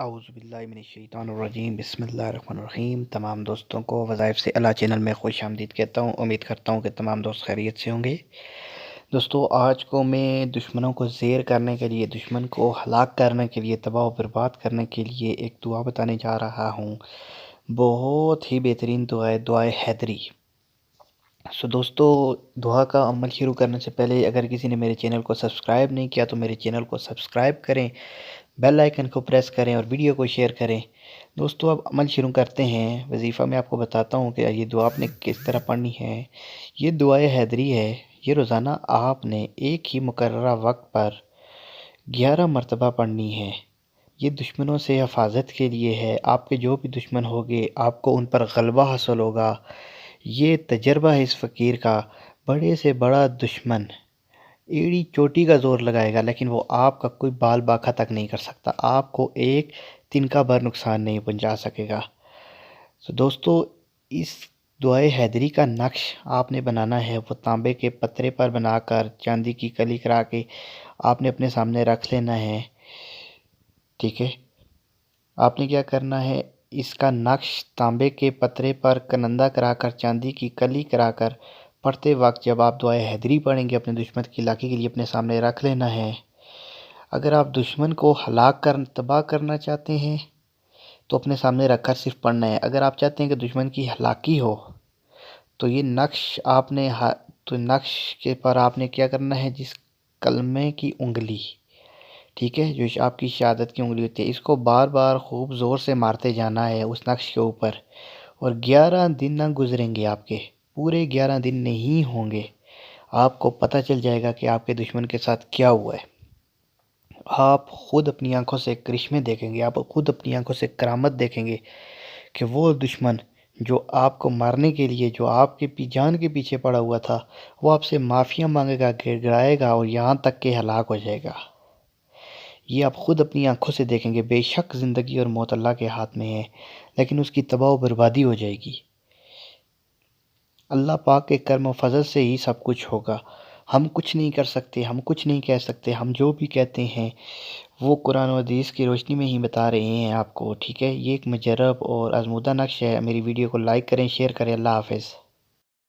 اعوذ باللہ من الشیطان الرجیم بسم اللہ الرحمن الرحیم۔ تمام دوستوں کو وظائف سے اللہ چینل میں خوش آمدید کہتا ہوں۔ امید کرتا ہوں کہ تمام دوست خیریت سے ہوں گے۔ دوستو، آج کو میں دشمنوں کو زیر کرنے کے لیے، دشمن کو ہلاک کرنے کے لیے، تباہ و برباد کرنے کے لیے ایک دعا بتانے جا رہا ہوں۔ بہت ہی بہترین دعا ہے، دعائے حیدری۔ دوستو، دعا کا عمل شروع کرنے سے پہلے اگر کسی نے میرے چینل کو سبسکرائب نہیں کیا تو میرے چینل کو سبسکرائب کریں، بیل آئیکن کو پریس کریں اور ویڈیو کو شیئر کریں۔ دوستو، اب عمل شروع کرتے ہیں۔ وظیفہ میں آپ کو بتاتا ہوں کہ یہ دعا آپ نے کس طرح پڑھنی ہے۔ یہ دعائے حیدری ہے۔ یہ روزانہ آپ نے ایک ہی مقررہ وقت پر 11 مرتبہ پڑھنی ہے۔ یہ دشمنوں سے حفاظت کے لیے ہے۔ آپ کے جو بھی دشمن ہوگے آپ کو ان پر غلبہ حاصل ہوگا۔ یہ تجربہ ہے اس فقیر کا۔ بڑے سے بڑا دشمن ایڑی چوٹی کا زور لگائے گا لیکن وہ آپ کا کوئی بال باکھا تک نہیں کر سکتا، آپ کو ایک تنکا بھر نقصان نہیں پہنچا سکے گا۔ دوستو، اس دعائے حیدری کا نقش آپ نے بنانا ہے، وہ تانبے کے پترے پر بنا کر چاندی کی کلی کرا کے آپ نے اپنے سامنے رکھ لینا ہے۔ ٹھیک ہے، آپ نے کیا کرنا ہے، اس کا نقش تانبے کے پترے پر کنندہ کرا کر چاندی کی کلی کرا کر پڑھتے وقت جب آپ دعائے حیدری پڑھیں گے اپنے دشمن کی ہلاکی کے لیے اپنے سامنے رکھ لینا ہے۔ اگر آپ دشمن کو ہلاک تباہ کرنا چاہتے ہیں تو اپنے سامنے رکھ کر صرف پڑھنا ہے۔ اگر آپ چاہتے ہیں کہ دشمن کی ہلاکی ہو تو یہ نقش کے پر آپ نے کیا کرنا ہے، جس کلمے کی انگلی، ٹھیک ہے، جو آپ کی شہادت کی انگلی ہوتی ہے، اس کو بار بار خوب زور سے مارتے جانا ہے اس نقش کے اوپر، اور 11 دن نہ گزریں گے، آپ کے پورے 11 دن نہیں ہوں گے، آپ کو پتہ چل جائے گا کہ آپ کے دشمن کے ساتھ کیا ہوا ہے۔ آپ خود اپنی آنکھوں سے کرشمے دیکھیں گے، آپ خود اپنی آنکھوں سے کرامت دیکھیں گے کہ وہ دشمن جو آپ کو مارنے کے لیے، جو آپ کے جان کے پیچھے پڑا ہوا تھا، وہ آپ سے معافیاں مانگے گا، گر گڑائے گا اور یہاں تک کہ ہلاک ہو جائے گا۔ یہ آپ خود اپنی آنکھوں سے دیکھیں گے۔ بے شک زندگی اور موت اللہ کے ہاتھ میں ہے، لیکن اس کی تباہ و بربادی ہو جائے گی۔ اللہ پاک کے کرم و فضل سے ہی سب کچھ ہوگا۔ ہم کچھ نہیں کر سکتے، ہم کچھ نہیں کہہ سکتے، ہم جو بھی کہتے ہیں وہ قرآن و حدیث کی روشنی میں ہی بتا رہے ہیں آپ کو، ٹھیک ہے۔ یہ ایک مجرب اور آزمودہ نقش ہے۔ میری ویڈیو کو لائک کریں، شیئر کریں۔ اللہ حافظ۔